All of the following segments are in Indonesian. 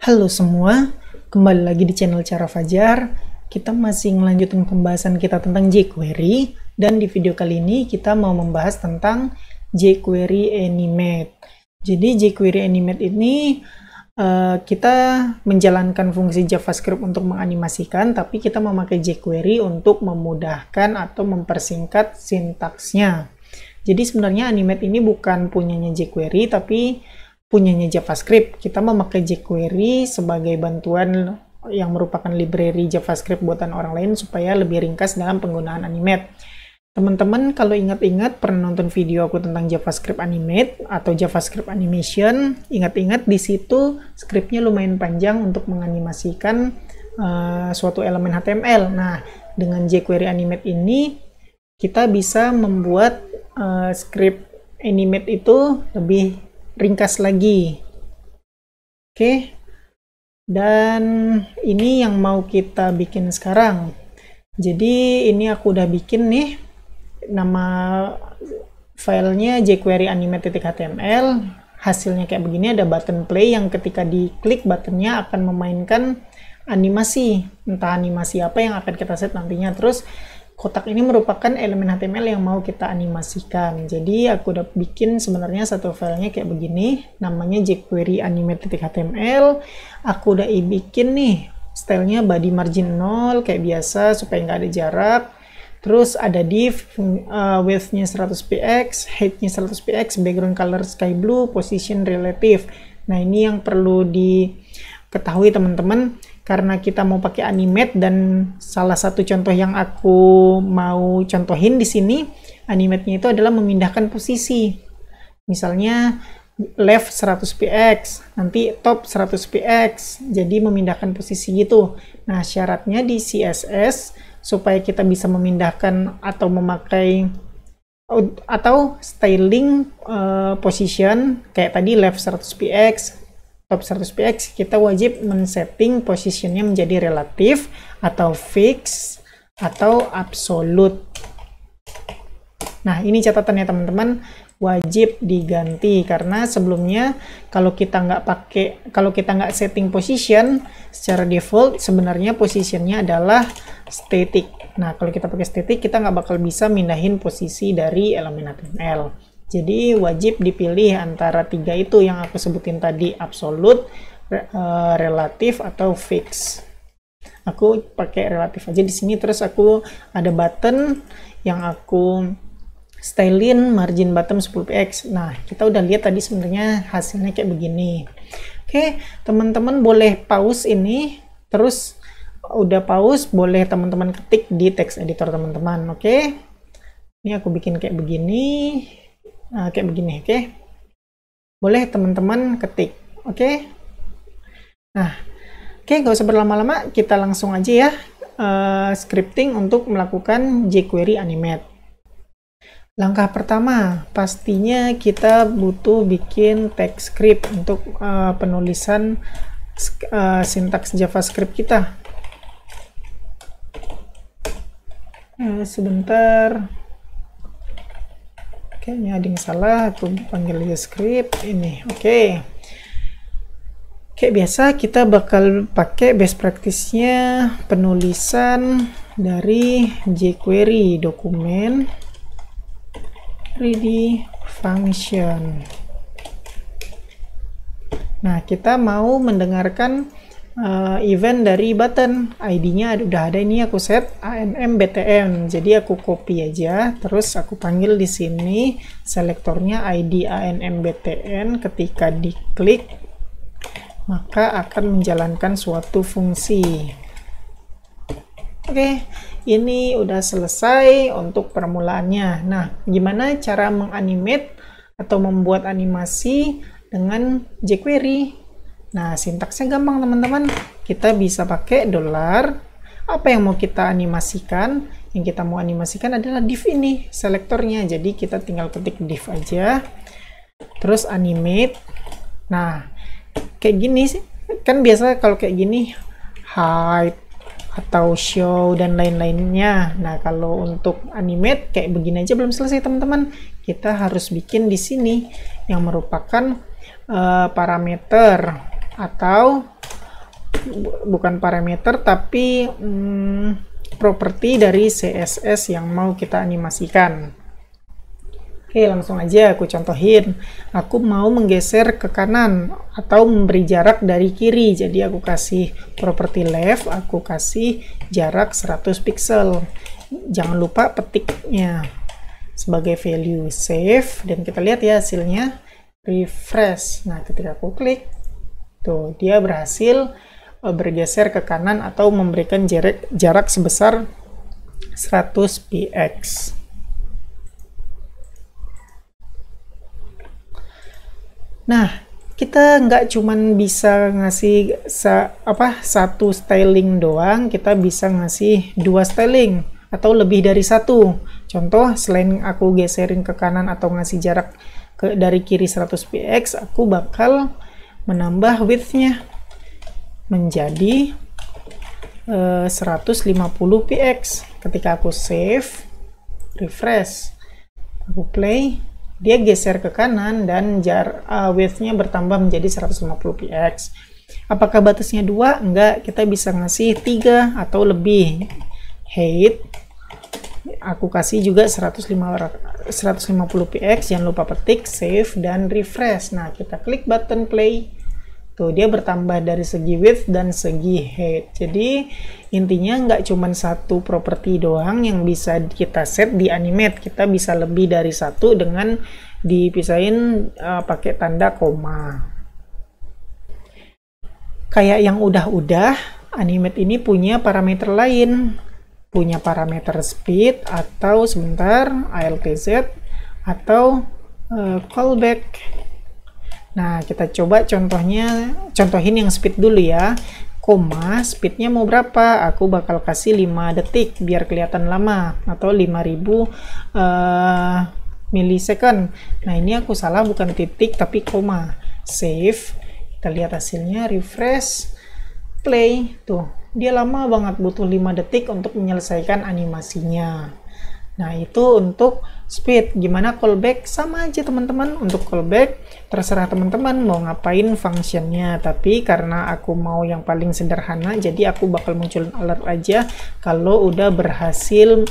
Halo semua, kembali lagi di channel Cara Fajar. Kita masih melanjutkan pembahasan kita tentang jQuery, dan di video kali ini kita mau membahas tentang jQuery Animate. Jadi jQuery Animate ini kita menjalankan fungsi JavaScript untuk menganimasikan, tapi kita memakai jQuery untuk memudahkan atau mempersingkat sintaksnya. Jadi sebenarnya Animate ini bukan punyanya jQuery, tapi punyanya JavaScript. Kita memakai jQuery sebagai bantuan yang merupakan library JavaScript buatan orang lain supaya lebih ringkas dalam penggunaan Animate. Teman-teman kalau ingat-ingat pernah nonton video aku tentang JavaScript Animate atau JavaScript Animation, ingat-ingat di situ skripnya lumayan panjang untuk menganimasikan suatu elemen HTML. Nah, dengan jQuery Animate ini kita bisa membuat script Animate itu lebih ringkas lagi. Oke, dan ini yang mau kita bikin sekarang. Jadi ini aku udah bikin nih, nama filenya jQuery animate.html. Hasilnya kayak begini, ada button play yang ketika diklik buttonnya akan memainkan animasi, entah animasi apa yang akan kita set nantinya. Terus kotak ini merupakan elemen HTML yang mau kita animasikan. Jadi aku udah bikin sebenarnya satu filenya kayak begini, namanya jQuery animate.html. Aku udah bikin nih stylenya body margin 0 kayak biasa supaya nggak ada jarak. Terus ada div, width-nya 100px, height-nya 100px, background color sky blue, position relative. Nah ini yang perlu diketahui teman-teman, karena kita mau pakai Animate, dan salah satu contoh yang aku mau contohin di sini, Animate-nya itu adalah memindahkan posisi. Misalnya left 100px, nanti top 100px, jadi memindahkan posisi gitu. Nah, syaratnya di CSS supaya kita bisa memindahkan atau memakai atau styling position kayak tadi left 100px, top 100px, kita wajib men-setting positionnya menjadi relatif atau fix atau absolute. Nah, ini catatannya teman-teman, wajib diganti karena sebelumnya kalau kita nggak setting position secara default, sebenarnya positionnya adalah static. Nah, kalau kita pakai static, kita nggak bakal bisa mindahin posisi dari elemen HTML. Jadi wajib dipilih antara tiga itu yang aku sebutin tadi, absolute, relatif, atau fix. Aku pakai relatif aja di sini. Terus aku ada button yang aku stylein margin bottom 10px. Nah, kita udah lihat tadi sebenarnya hasilnya kayak begini. Oke, teman-teman boleh pause ini. Terus udah pause, boleh teman-teman ketik di text editor teman-teman. Oke, ini aku bikin kayak begini. Nah, kayak begini, oke? Boleh teman-teman ketik, oke? Nah, oke, nggak usah berlama-lama, kita langsung aja ya scripting untuk melakukan jQuery Animate. Langkah pertama, pastinya kita butuh bikin text script untuk penulisan sintaks JavaScript kita. Sebentar. Kayaknya ada yang salah, aku panggil aja script ini. Oke. Kayak biasa kita bakal pakai best practice-nya penulisan dari jQuery dokumen ready function. Nah, kita mau mendengarkan event dari button, ID-nya udah ada, ini aku set ANM-BTN, jadi aku copy aja, terus aku panggil di sini selektornya ID ANM-BTN. Ketika diklik maka akan menjalankan suatu fungsi. Oke, ini udah selesai untuk permulaannya. Nah, gimana cara menganimate atau membuat animasi dengan jQuery? Nah, sintaksnya gampang teman-teman. Kita bisa pakai $. Apa yang mau kita animasikan? Yang kita mau animasikan adalah div ini, selektornya. Jadi kita tinggal ketik div aja. Terus animate. Nah, kayak gini sih. Kan biasa kalau kayak gini hide atau show dan lain-lainnya. Nah, kalau untuk animate kayak begini aja belum selesai teman-teman. Kita harus bikin di sini yang merupakan parameter atau bukan parameter tapi properti dari CSS yang mau kita animasikan. Oke, langsung aja aku contohin. Aku mau menggeser ke kanan atau memberi jarak dari kiri. Jadi aku kasih properti left, aku kasih jarak 100 pixel. Jangan lupa petiknya sebagai value. Save, dan kita lihat ya hasilnya. Refresh. Nah, ketika aku klik, tuh dia berhasil bergeser ke kanan atau memberikan jarak sebesar 100 px. Nah, kita nggak cuman bisa ngasih satu styling doang, kita bisa ngasih 2 styling atau lebih dari 1. Contoh, selain aku geserin ke kanan atau ngasih jarak dari kiri 100 px, aku bakal menambah width-nya menjadi 150 px. Ketika aku save, refresh, aku play, dia geser ke kanan dan width-nya bertambah menjadi 150 px. Apakah batasnya 2? Enggak, kita bisa ngasih 3 atau lebih. Height, aku kasih juga 150 px, jangan lupa petik, save, dan refresh. Nah, kita klik button play. Tuh, dia bertambah dari segi width dan segi height. Jadi, intinya nggak cuma satu properti doang yang bisa kita set di animate. Kita bisa lebih dari satu dengan dipisahin pakai tanda koma. Kayak yang udah-udah, animate ini punya parameter lain. Punya parameter speed atau sebentar, ALTZ atau callback. Nah, kita coba contohin yang speed dulu ya. Koma, speednya mau berapa? Aku bakal kasih 5 detik biar kelihatan lama, atau 5000 milisecond. Nah, ini aku salah, bukan titik tapi koma. Save, kita lihat hasilnya, refresh, play. Tuh, dia lama banget, butuh 5 detik untuk menyelesaikan animasinya. Nah, itu untuk speed. Gimana callback? Sama aja teman-teman. Untuk callback, terserah teman-teman mau ngapain functionnya. Tapi karena aku mau yang paling sederhana, jadi aku bakal munculin alert aja kalau udah berhasil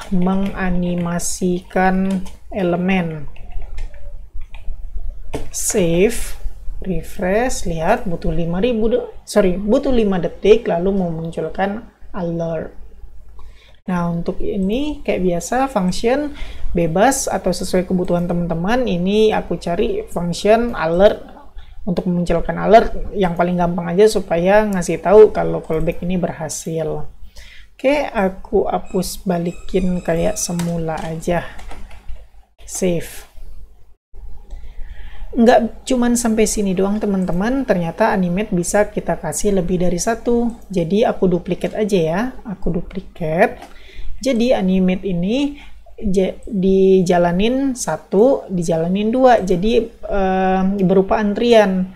menganimasikan elemen. Save, refresh, lihat butuh 5 detik lalu memunculkan alert. Nah, untuk ini kayak biasa function bebas atau sesuai kebutuhan teman-teman. Ini aku cari function alert untuk memunculkan alert yang paling gampang aja supaya ngasih tahu kalau callback ini berhasil. Oke, aku hapus balikin kayak semula aja. Save. Nggak cuman sampai sini doang teman-teman, ternyata animate bisa kita kasih lebih dari 1. Jadi aku duplikat aja ya, aku duplikat. Jadi animate ini dijalanin 1, dijalanin 2, jadi berupa antrian.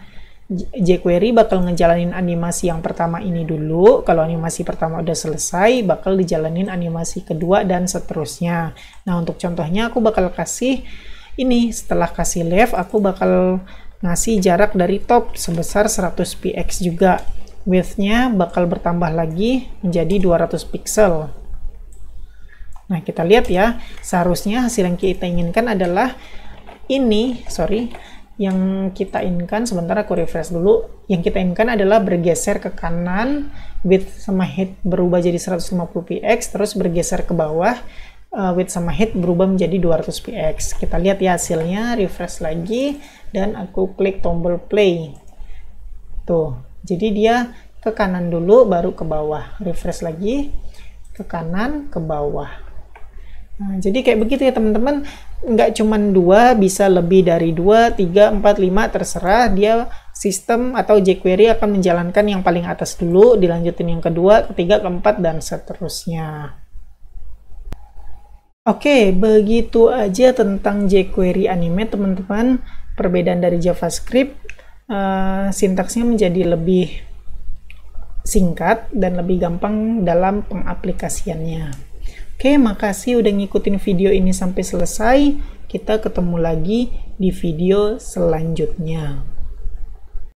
jQuery bakal ngejalanin animasi yang pertama ini dulu. Kalau animasi pertama udah selesai, bakal dijalanin animasi kedua dan seterusnya. Nah, untuk contohnya aku bakal kasih ini, setelah kasih left, aku bakal ngasih jarak dari top sebesar 100 px juga. Width-nya bakal bertambah lagi menjadi 200 pixel. Nah, kita lihat ya, seharusnya hasil yang kita inginkan adalah ini, yang kita inginkan, sebentar aku refresh dulu, yang kita inginkan adalah bergeser ke kanan, width sama height berubah jadi 150 px, terus bergeser ke bawah, width sama height berubah menjadi 200 px. Kita lihat ya hasilnya, refresh lagi, dan aku klik tombol play. Tuh, jadi dia ke kanan dulu, baru ke bawah. Refresh lagi, ke kanan, ke bawah. Nah, jadi kayak begitu ya teman-teman, nggak cuma 2, bisa lebih dari 2, 3, 4, 5, terserah. Dia sistem atau jQuery akan menjalankan yang paling atas dulu, dilanjutin yang kedua, ketiga, keempat, dan seterusnya. Oke, begitu aja tentang jQuery Animate teman-teman. Perbedaan dari JavaScript, sintaksnya menjadi lebih singkat dan lebih gampang dalam pengaplikasiannya. Oke, makasih udah ngikutin video ini sampai selesai. Kita ketemu lagi di video selanjutnya.